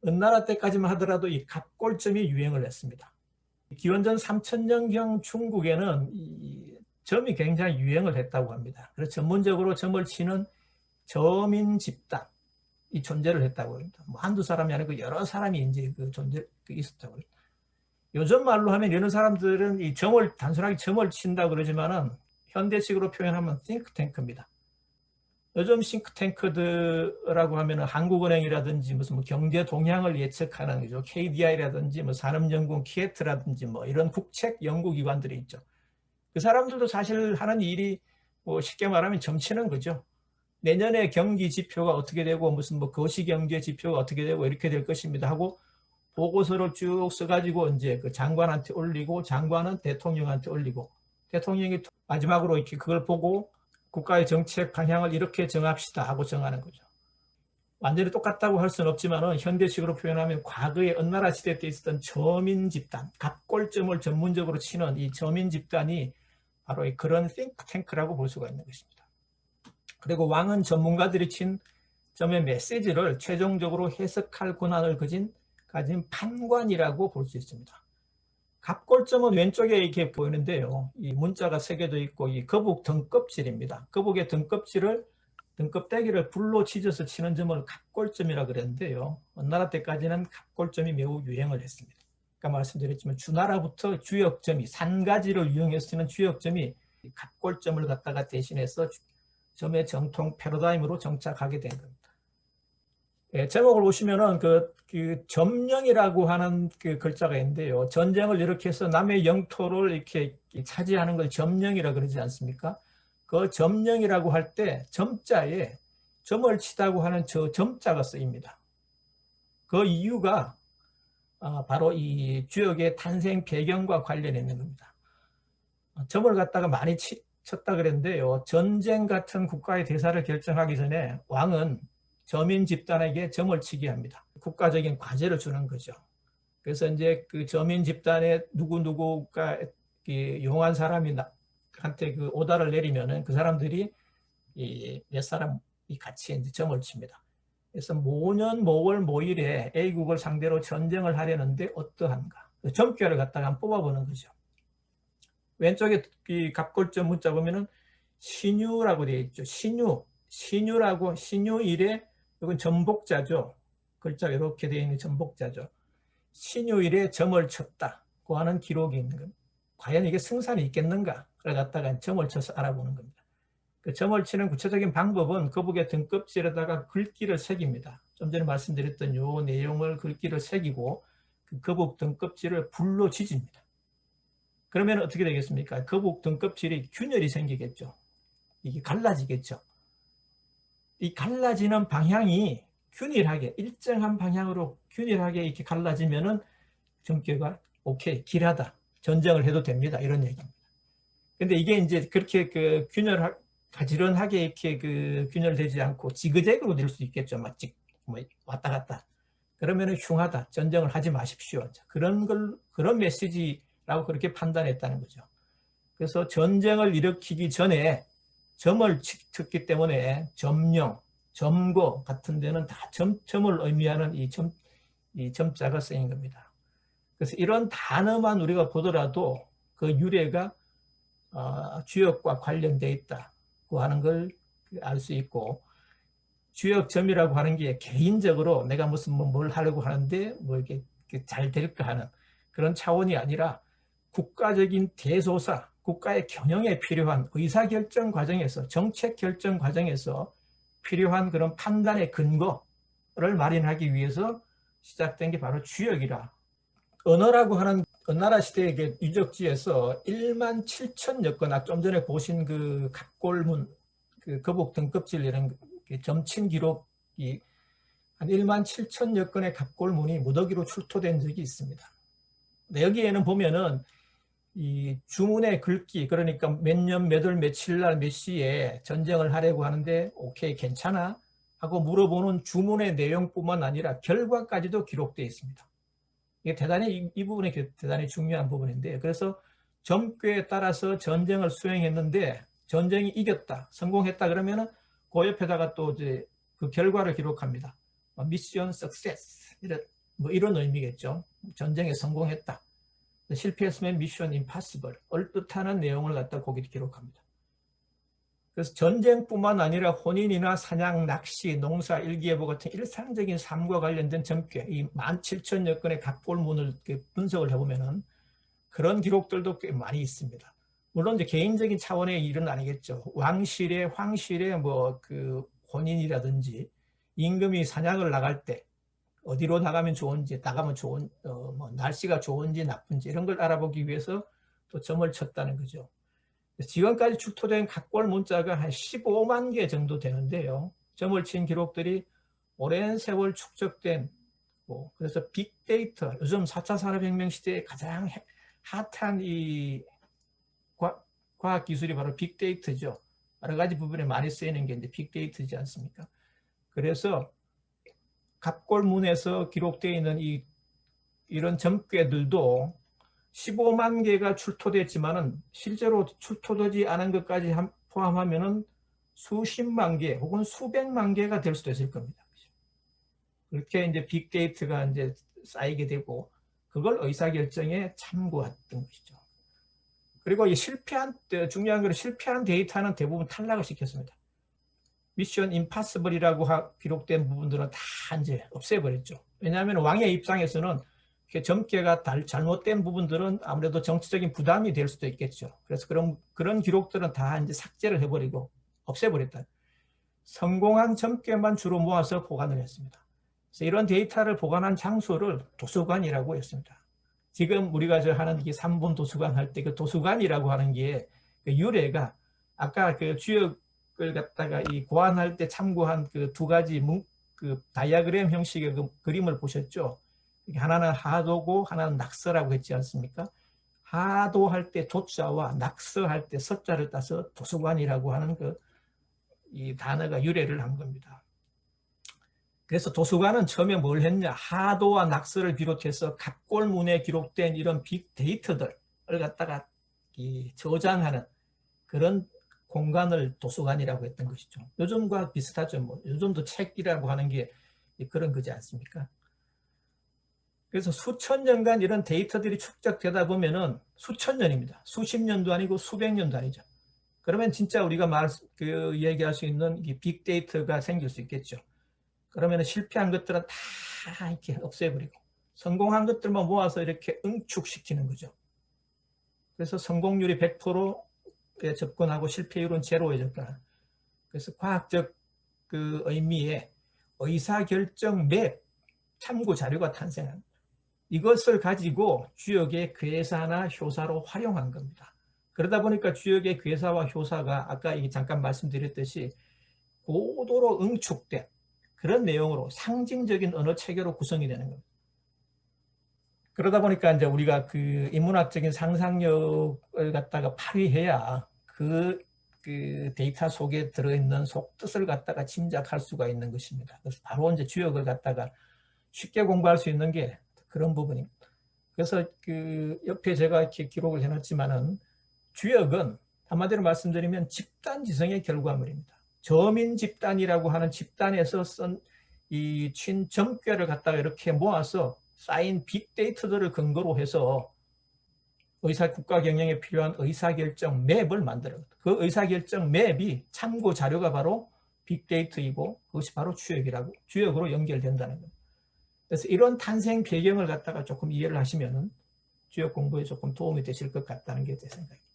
은나라 때까지만 하더라도 이 갑골점이 유행을 했습니다. 기원전 3000년경 중국에는 이 점이 굉장히 유행을 했다고 합니다. 그래서 전문적으로 점을 치는 점인 집단 이 존재를 했다고 합니다. 뭐 한두 사람이 아니고 여러 사람이 이제 그 존재 있었다고 합니다. 요즘 말로 하면 이런 사람들은 이 점을 단순하게 점을 친다고 그러지만은 현대식으로 표현하면 싱크탱크입니다. 요즘 싱크탱크들라고 하면은 한국은행이라든지 무슨 뭐 경제 동향을 예측하는 거죠. KDI라든지 뭐 산업연구원 키에트라든지 뭐 이런 국책 연구기관들이 있죠. 그 사람들도 사실 하는 일이 뭐 쉽게 말하면 점치는 거죠. 내년에 경기 지표가 어떻게 되고 무슨 뭐 거시경제 지표가 어떻게 되고 이렇게 될 것입니다 하고 보고서를 쭉 써가지고 이제 그 장관한테 올리고 장관은 대통령한테 올리고 대통령이 마지막으로 이렇게 그걸 보고 국가의 정책 방향을 이렇게 정합시다 하고 정하는 거죠. 완전히 똑같다고 할 수는 없지만 현대식으로 표현하면 과거의 은나라 시대 때 있었던 점인 집단, 갑골점을 전문적으로 치는 이 점인 집단이 바로 그런 싱크탱크라고 볼 수가 있는 것입니다. 그리고 왕은 전문가들이 친 점의 메시지를 최종적으로 해석할 권한을 가진 판관이라고 볼 수 있습니다. 갑골점은 왼쪽에 이렇게 보이는데요. 이 문자가 새겨져 있고 이 거북 등껍질입니다. 거북의 등껍데기를 불로 치져서 치는 점을 갑골점이라 그랬는데요. 은나라 때까지는 갑골점이 매우 유행을 했습니다. 아까 말씀드렸지만 주나라부터 주역점이 산가지를 이용해서 치는 주역점이 갑골점을 갖다가 대신해서 점의 정통 패러다임으로 정착하게 된 겁니다. 예, 제목을 보시면은 그 점령이라고 하는 그 글자가 있는데요. 전쟁을 일으켜서 남의 영토를 이렇게 차지하는 걸 점령이라 그러지 않습니까? 그 점령이라고 할 때 점자에 점을 치다고 하는 저 점자가 쓰입니다. 그 이유가 바로 이 주역의 탄생 배경과 관련이 있는 겁니다. 점을 갖다가 많이 쳤다 그랬는데요. 전쟁 같은 국가의 대사를 결정하기 전에 왕은 점인 집단에게 점을 치게 합니다. 국가적인 과제를 주는 거죠. 그래서 이제 그 점인 집단에 누구누구가 용한 사람이 한테 그 오다를 내리면은 그 사람들이 몇 사람이 같이 이제 점을 칩니다. 그래서 모년 모월 모일에 A국을 상대로 전쟁을 하려는데 어떠한가? 점괘를 갖다가 한번 뽑아보는 거죠. 왼쪽에 이 갑골점 문자 보면은 신유라고 되어 있죠. 신유라고 신유일에 이건 전복자죠. 글자가 이렇게 되어 있는 전복자죠. 신유일에 점을 쳤다고 하는 기록이 있는 겁니다. 과연 이게 승산이 있겠는가? 그래 갖다가 점을 쳐서 알아보는 겁니다. 그 점을 치는 구체적인 방법은 거북의 등껍질에다가 글귀를 새깁니다. 좀 전에 말씀드렸던 요 내용을 글귀를 새기고 그 거북 등껍질을 불로 지집니다. 그러면 어떻게 되겠습니까? 거북 등껍질이 균열이 생기겠죠. 이게 갈라지겠죠. 이 갈라지는 방향이 균일하게 일정한 방향으로 균일하게 이렇게 갈라지면은 점괘가 오케이 길하다 전쟁을 해도 됩니다 이런 얘기입니다. 근데 이게 이제 그렇게 그 가지런하게 이렇게 그 균열되지 않고 지그재그로 될 수 있겠죠. 막 왔다 갔다. 그러면은 흉하다 전쟁을 하지 마십시오. 그런 메시지라고 그렇게 판단했다는 거죠. 그래서 전쟁을 일으키기 전에 점을 쳤기 때문에 점령, 점거 같은 데는 다 점을 의미하는 이 점자가 쓰인 겁니다. 그래서 이런 단어만 우리가 보더라도 그 유래가 주역과 관련되어 있다고 하는 걸 알 수 있고 주역점이라고 하는 게 개인적으로 내가 무슨 뭘 하려고 하는데 뭐 이렇게 잘 될까 하는 그런 차원이 아니라 국가적인 대소사, 국가의 경영에 필요한 의사결정 과정에서 정책 결정 과정에서 필요한 그런 판단의 근거를 마련하기 위해서 시작된 게 바로 주역이라. 언어라고 하는 은나라 시대의 유적지에서 1만 7천여 건, 좀 전에 보신 그 갑골문, 그 거북 등껍질 이런 점친 기록이 한 1만 7천여 건의 갑골문이 무더기로 출토된 적이 있습니다. 근데 여기에는 보면은 이 주문의 글귀, 그러니까 몇 년, 몇 월, 며칠 날, 몇 시에 전쟁을 하려고 하는데 오케이 괜찮아? 하고 물어보는 주문의 내용뿐만 아니라 결과까지도 기록되어 있습니다. 이게 대단히 이 부분이 대단히 중요한 부분인데 그래서 점괘에 따라서 전쟁을 수행했는데 전쟁이 이겼다, 성공했다 그러면은 그 옆에다가 또 이제 그 결과를 기록합니다. 미션 석세스. 이런 의미겠죠. 전쟁에 성공했다. 실패했으면 미션 임파서블, 얼뜻하는 내용을 갖다 거기 기록합니다. 그래서 전쟁뿐만 아니라 혼인이나 사냥, 낚시, 농사, 일기예보 같은 일상적인 삶과 관련된 점괘, 이 17,000여 건의 각골문을 분석을 해보면은 그런 기록들도 꽤 많이 있습니다. 물론 이제 개인적인 차원의 일은 아니겠죠. 왕실의, 황실의 혼인이라든지 임금이 사냥을 나갈 때 어디로 나가면 좋은지, 나가면 날씨가 좋은지 나쁜지 이런 걸 알아보기 위해서 또 점을 쳤다는 거죠. 지금까지 출토된 각골 문자가 한 15만 개 정도 되는데요. 점을 친 기록들이 오랜 세월 축적된, 그래서 빅데이터, 요즘 4차 산업혁명 시대에 가장 핫한 이 과학기술이 바로 빅데이터죠. 여러 가지 부분에 많이 쓰이는 게 이제 빅데이터지 않습니까? 그래서 갑골문에서 기록되어 있는 이런 점괘들도 15만 개가 출토됐지만은 실제로 출토되지 않은 것까지 포함하면은 수십만 개 혹은 수백만 개가 될 수도 있을 겁니다. 그렇게 이제 빅데이터가 이제 쌓이게 되고 그걸 의사결정에 참고했던 것이죠. 그리고 중요한 건 실패한 데이터는 대부분 탈락을 시켰습니다. 미션 임파서블이라고 기록된 부분들은 다 이제 없애버렸죠. 왜냐하면 왕의 입장에서는 점괘가 잘못된 부분들은 아무래도 정치적인 부담이 될 수도 있겠죠. 그래서 그런 기록들은 다 이제 삭제를 해버리고 없애버렸다. 성공한 점괘만 주로 모아서 보관을 했습니다. 그래서 이런 데이터를 보관한 장소를 도서관이라고 했습니다. 지금 우리가 하는 이 3분 도서관 할 때 그 도서관이라고 하는 게 유래가 아까 그 주역을 갖다가 고안할 때 참고한 그 두 가지 다이어그램 형식의 그림을 보셨죠? 하나는 하도고 하나는 낙서라고 했지 않습니까? 하도할 때 도자와 낙서할 때 서자를 따서 도서관이라고 하는 이 단어가 유래를 한 겁니다. 그래서 도서관은 처음에 뭘 했냐? 하도와 낙서를 비롯해서 갑골문에 기록된 이런 빅데이터들을 갖다가 저장하는 그런 공간을 도서관이라고 했던 것이죠. 요즘과 비슷하죠. 요즘도 책이라고 하는 게 그런 거지 않습니까? 그래서 수천 년간 이런 데이터들이 축적되다 보면은 수천 년입니다. 수십 년도 아니고 수백 년도 아니죠. 그러면 진짜 우리가 얘기할 수 있는 이 빅데이터가 생길 수 있겠죠. 그러면 실패한 것들은 다 이렇게 없애버리고 성공한 것들만 모아서 이렇게 응축시키는 거죠. 그래서 성공률이 100%에 접근하고 실패율은 제로에 접근하는. 그래서 과학적 의미의 의사결정 맵 참고 자료가 탄생합니다. 이것을 가지고 주역의 괴사나 효사로 활용한 겁니다. 그러다 보니까 주역의 괴사와 효사가 아까 잠깐 말씀드렸듯이 고도로 응축된 그런 내용으로 상징적인 언어 체계로 구성이 되는 겁니다. 그러다 보니까 이제 우리가 인문학적인 상상력을 갖다가 발휘해야 그 데이터 속에 들어있는 속뜻을 갖다가 짐작할 수가 있는 것입니다. 그래서 바로 이제 주역을 갖다가 쉽게 공부할 수 있는 게 그런 부분입니다. 그래서 옆에 제가 이렇게 기록을 해놨지만은 주역은 한마디로 말씀드리면 집단지성의 결과물입니다. 저민 집단이라고 하는 집단에서 쓴 이 점괘를 갖다가 이렇게 모아서 쌓인 빅데이터들을 근거로 해서 국가 경영에 필요한 의사결정 맵을 만들어요. 그 의사결정 맵이 참고 자료가 바로 빅데이터이고 그것이 바로 주역으로 연결된다는 겁니다. 그래서 이런 탄생 배경을 갖다가 조금 이해를 하시면 주역 공부에 조금 도움이 되실 것 같다는 게 제 생각입니다.